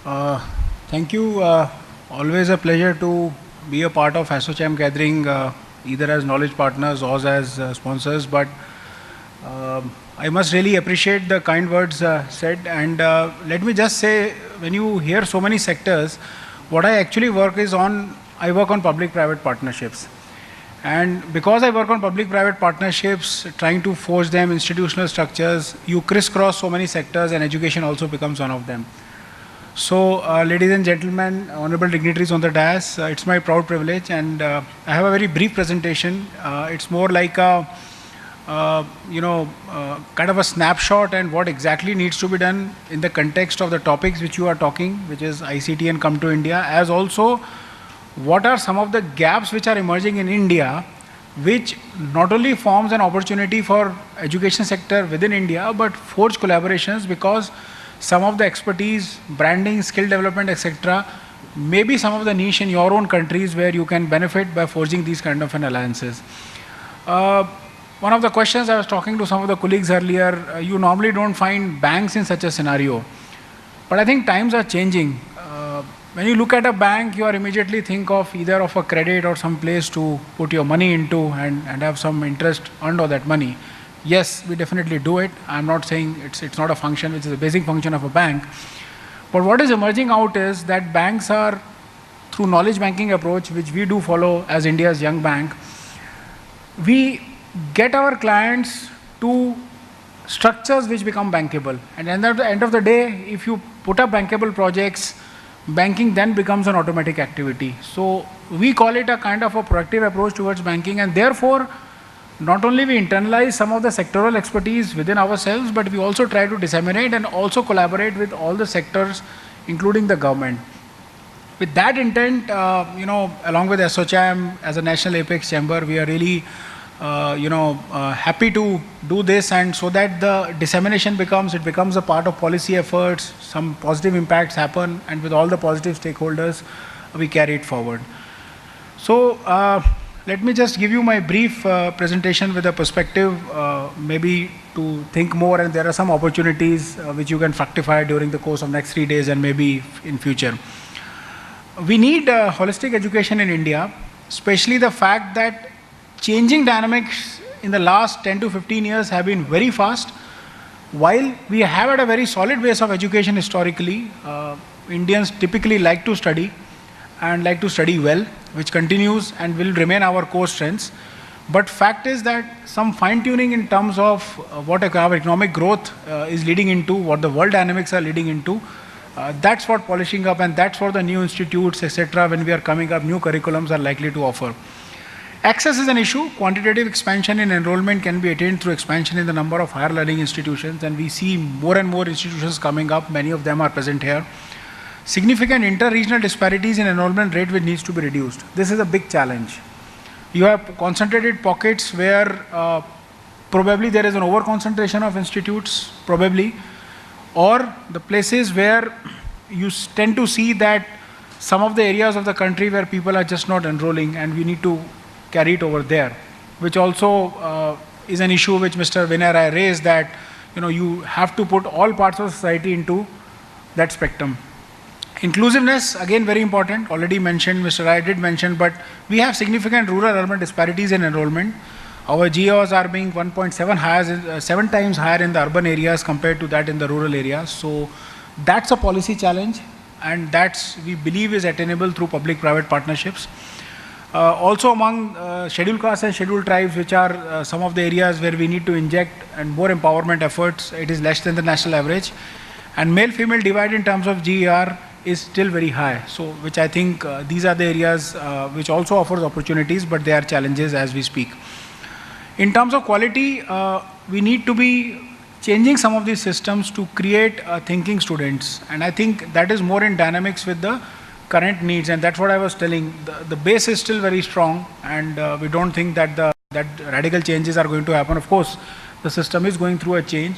Uh, Thank you. Always a pleasure to be a part of ASSOCHAM gathering, either as knowledge partners or as sponsors. But I must really appreciate the kind words said. And let me just say, when you hear so many sectors, what I actually I work on public-private partnerships. And because I work on public-private partnerships, trying to forge them institutional structures, you crisscross so many sectors, and education also becomes one of them. So, ladies and gentlemen, honorable dignitaries on the dais, it's my proud privilege, and I have a very brief presentation. It's more like a, kind of a snapshot and what exactly needs to be done in the context of the topics which you are talking, which is ICT and Come to India, as also what are some of the gaps which are emerging in India, which not only forms an opportunity for education sector within India, but forge collaborations because some of the expertise, branding, skill development, etc., maybe some of the niche in your own countries where you can benefit by forging these kind of an alliances. One of the questions I was talking to some of the colleagues earlier, you normally don't find banks in such a scenario. But I think times are changing. When you look at a bank, you are immediately think of either of a credit or some place to put your money into and have some interest earned on that money. Yes, we definitely do it. I'm not saying it's not a function, which is a basic function of a bank. But what is emerging out is that banks are, through knowledge banking approach, which we do follow as India's young bank, we get our clients to structures which become bankable. And at the end of the day, if you put up bankable projects, banking then becomes an automatic activity. So we call it a kind of a proactive approach towards banking, and therefore, not only we internalize some of the sectoral expertise within ourselves, but we also try to disseminate and also collaborate with all the sectors, including the government. With that intent, along with ASSOCHAM as a national apex chamber, we are really, happy to do this, and so that the dissemination becomes a part of policy efforts, some positive impacts happen, and with all the positive stakeholders, we carry it forward. So, let me just give you my brief presentation with a perspective, maybe to think more, and there are some opportunities which you can fructify during the course of next 3 days and maybe in future. We need holistic education in India, especially the fact that changing dynamics in the last 10 to 15 years have been very fast. While we have had a very solid base of education historically, Indians typically like to study and like to study well, which continues and will remain our core strengths. But fact is that some fine-tuning in terms of what our economic growth is leading into, what the world dynamics are leading into, that's what polishing up, and that's what the new institutes, etc., when we are coming up, new curriculums are likely to offer. Access is an issue. Quantitative expansion in enrollment can be attained through expansion in the number of higher learning institutions, and we see more and more institutions coming up. Many of them are present here. Significant inter-regional disparities in enrollment rate which needs to be reduced. This is a big challenge. You have concentrated pockets where probably there is an over-concentration of institutes, probably, or the places where you tend to see that some of the areas of the country where people are just not enrolling, and we need to carry it over there, which also is an issue which Mr. Vinay Rai raised, that you have to put all parts of society into that spectrum. Inclusiveness, again, very important, already mentioned, Mr. Rai did mention, but we have significant rural-urban disparities in enrollment. Our GOs are being 1.7 higher, 7 times higher in the urban areas compared to that in the rural areas. So that's a policy challenge, and that's, we believe, is attainable through public-private partnerships. Also among scheduled castes and scheduled tribes, which are some of the areas where we need to inject and more empowerment efforts, it is less than the national average. And male-female divide in terms of GER is still very high. So, which I think these are the areas which also offers opportunities, but they are challenges as we speak. In terms of quality, we need to be changing some of these systems to create thinking students. And I think that is more in dynamics with the current needs, and that's what I was telling. The base is still very strong, and we don't think that that radical changes are going to happen. Of course, the system is going through a change,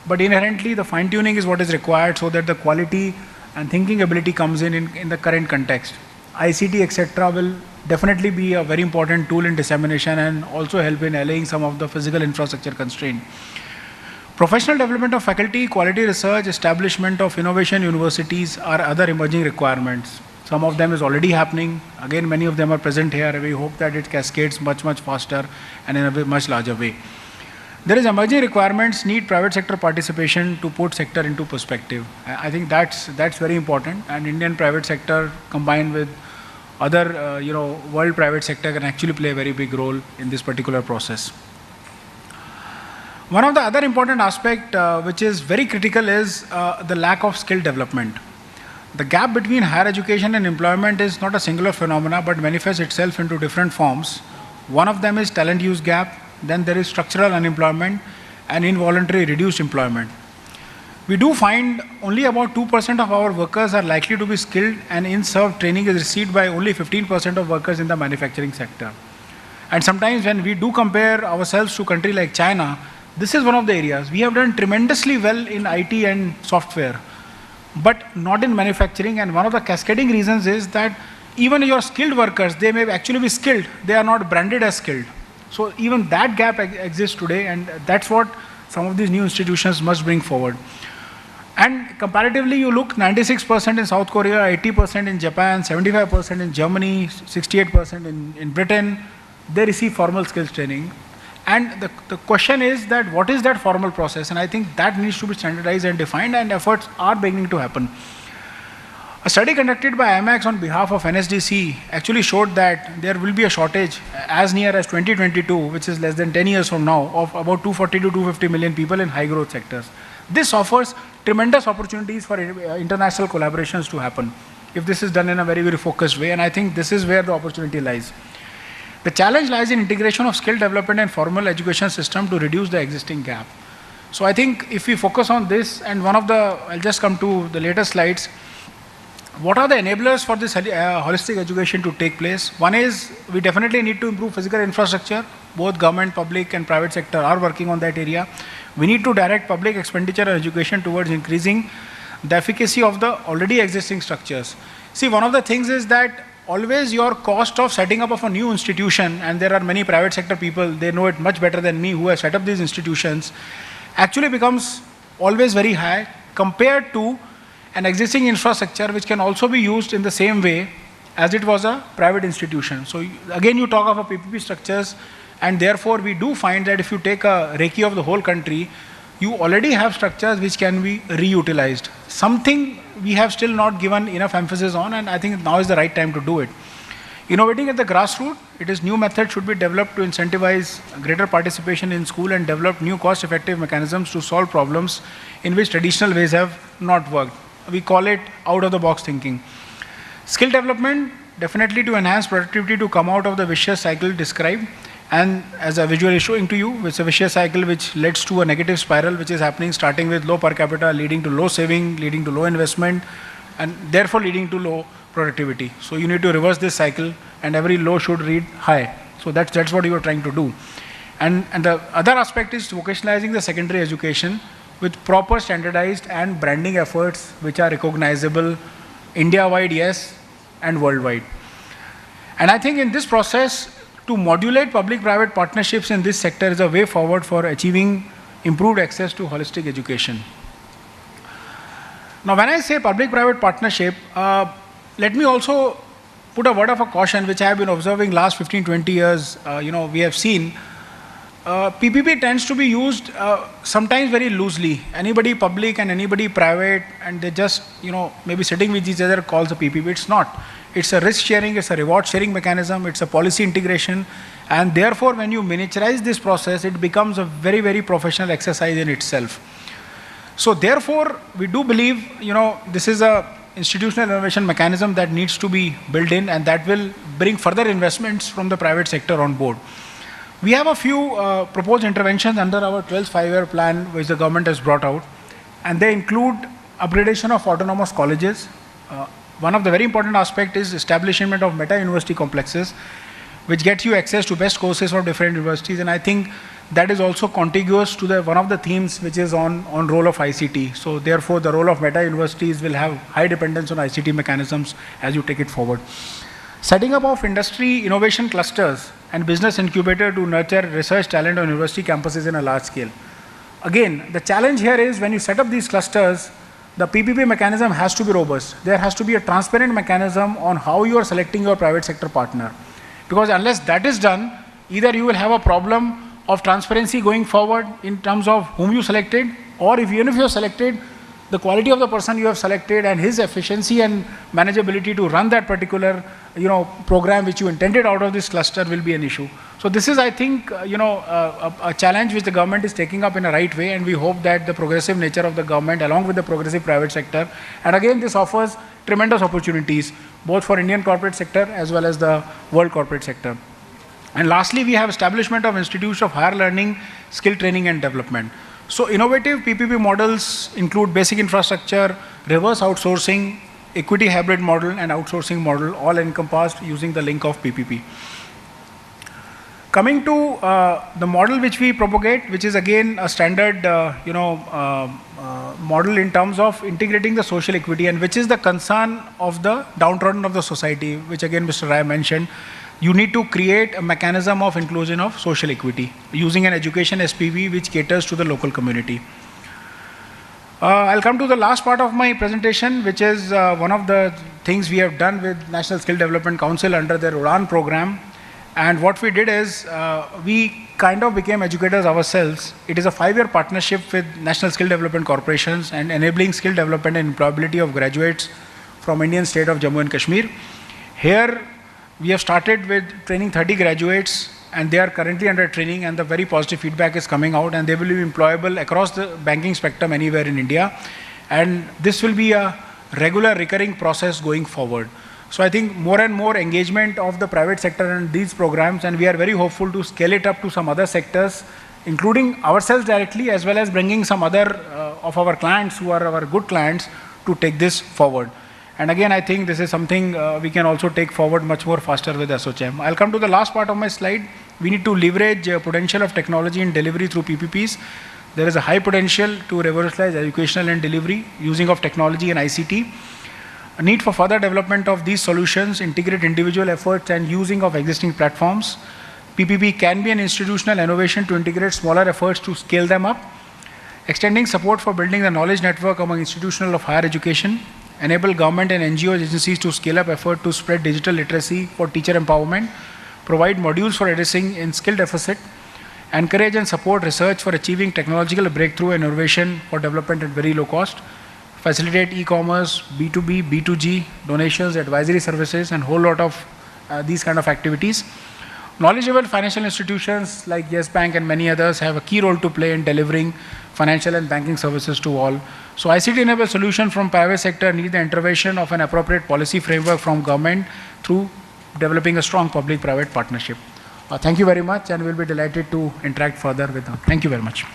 but inherently the fine-tuning is what is required so that the quality and thinking ability comes in the current context. ICT, etc., will definitely be a very important tool in dissemination and also help in allaying some of the physical infrastructure constraint. Professional development of faculty, quality research, establishment of innovation universities are other emerging requirements. Some of them is already happening. Again, many of them are present here. We hope that it cascades much, much faster and in a much larger way. There is emerging requirements need private sector participation to put sector into perspective. I think that's very important, and Indian private sector combined with other world private sector can actually play a very big role in this particular process. One of the other important aspect which is very critical is the lack of skill development. The gap between higher education and employment is not a singular phenomena but manifests itself into different forms. One of them is talent use gap, then there is structural unemployment and involuntary reduced employment. We do find only about 2% of our workers are likely to be skilled, and in-serve training is received by only 15% of workers in the manufacturing sector. And sometimes when we do compare ourselves to a country like China, this is one of the areas. We have done tremendously well in IT and software, but not in manufacturing. And one of the cascading reasons is that even your skilled workers, they may actually be skilled, they are not branded as skilled. So even that gap exists today, and that's what some of these new institutions must bring forward. And comparatively, you look 96% in South Korea, 80% in Japan, 75% in Germany, 68% in Britain, they receive formal skills training. And the question is that what is that formal process? And I think that needs to be standardized and defined, and efforts are beginning to happen. A study conducted by IMAX on behalf of NSDC actually showed that there will be a shortage as near as 2022, which is less than 10 years from now, of about 240 to 250 million people in high growth sectors. This offers tremendous opportunities for international collaborations to happen if this is done in a very, very focused way, and I think this is where the opportunity lies. The challenge lies in integration of skill development and formal education system to reduce the existing gap. So I think if we focus on this, and I'll just come to the later slides, what are the enablers for this holistic education to take place? One is we definitely need to improve physical infrastructure. Both government, public and private sector are working on that area. We need to direct public expenditure on education towards increasing the efficacy of the already existing structures. See, one of the things is that always your cost of setting up of a new institution, and there are many private sector people, they know it much better than me who have set up these institutions, actually becomes always very high compared to an existing infrastructure which can also be used in the same way as it was a private institution. So again, you talk of a PPP structures, and therefore we do find that if you take a recce of the whole country, you already have structures which can be reutilized. Something we have still not given enough emphasis on, and I think now is the right time to do it. Innovating at the grassroots, it is new methods should be developed to incentivize greater participation in school and develop new cost-effective mechanisms to solve problems in which traditional ways have not worked. We call it out-of-the-box thinking. Skill development, definitely to enhance productivity to come out of the vicious cycle described, and as a visual is showing to you, it's a vicious cycle which leads to a negative spiral which is happening starting with low per capita, leading to low saving, leading to low investment, and therefore leading to low productivity. So you need to reverse this cycle, and every low should read high. So that's what you are trying to do. And the other aspect is vocationalizing the secondary education with proper standardized and branding efforts which are recognizable India-wide, yes, and worldwide. And I think in this process, to modulate public-private partnerships in this sector is a way forward for achieving improved access to holistic education. Now, when I say public-private partnership, let me also put a word of a caution, which I have been observing last 15-20 years. We have seen PPP tends to be used sometimes very loosely. Anybody public and anybody private, and they just maybe sitting with each other calls a PPP. It's not. It's a risk sharing, it's a reward sharing mechanism, it's a policy integration, and therefore when you miniaturize this process, it becomes a very, very professional exercise in itself. So therefore, we do believe, this is a institutional innovation mechanism that needs to be built in, and that will bring further investments from the private sector on board. We have a few proposed interventions under our 12th five-year plan which the government has brought out, and they include upgradation of autonomous colleges. One of the very important aspects is establishment of meta-university complexes, which gets you access to best courses from different universities, and I think that is also contiguous to one of the themes which is on role of ICT. So therefore, the role of meta-universities will have high dependence on ICT mechanisms as you take it forward. Setting up of industry innovation clusters and business incubator to nurture research talent on university campuses in a large scale. again, the challenge here is when you set up these clusters, the PPP mechanism has to be robust. There has to be a transparent mechanism on how you are selecting your private sector partner. Because unless that is done, either you will have a problem of transparency going forward in terms of whom you selected, or even if you are selected, the quality of the person you have selected and his efficiency and manageability to run that particular program which you intended out of this cluster will be an issue. So this is, I think, a challenge which the government is taking up in a right way, and we hope that the progressive nature of the government along with the progressive private sector, and again this offers tremendous opportunities both for Indian corporate sector as well as the world corporate sector. And lastly, we have establishment of institutes of higher learning, skill training and development. So innovative PPP models include basic infrastructure, reverse outsourcing, equity hybrid model and outsourcing model, all encompassed using the link of PPP. Coming to the model which we propagate, which is again a standard model in terms of integrating the social equity, and which is the concern of the downtrodden of the society, which again Mr. Rai mentioned. You need to create a mechanism of inclusion of social equity using an education SPV which caters to the local community. I'll come to the last part of my presentation, which is one of the things we have done with National Skill Development Council under their UDAN program. And what we did is we kind of became educators ourselves. It is a 5-year partnership with National Skill Development Corporations and enabling skill development and employability of graduates from Indian state of Jammu and Kashmir. Here, we have started with training 30 graduates, and they are currently under training, and the very positive feedback is coming out, and they will be employable across the banking spectrum anywhere in India. And this will be a regular recurring process going forward. So I think more and more engagement of the private sector in these programs, and we are very hopeful to scale it up to some other sectors, including ourselves directly, as well as bringing some other of our clients who are our good clients to take this forward. And again, I think this is something we can also take forward much more faster with SOCHM. I'll come to the last part of my slide. We need to leverage potential of technology in delivery through PPPs. There is a high potential to revolutionize educational and delivery using of technology and ICT. A need for further development of these solutions, integrate individual efforts and using of existing platforms. PPP can be an institutional innovation to integrate smaller efforts to scale them up. Extending support for building the knowledge network among institutions of higher education. Enable government and NGO agencies to scale up effort to spread digital literacy for teacher empowerment, provide modules for addressing in skill deficit, encourage and support research for achieving technological breakthrough and innovation for development at very low cost, facilitate e-commerce, B2B, B2G, donations, advisory services, and whole lot of these kind of activities. Knowledgeable financial institutions like Yes Bank and many others have a key role to play in delivering financial and banking services to all. So ICT-enabled solution from private sector need the intervention of an appropriate policy framework from government through developing a strong public-private partnership. Thank you very much, and we'll be delighted to interact further with them. Thank you very much.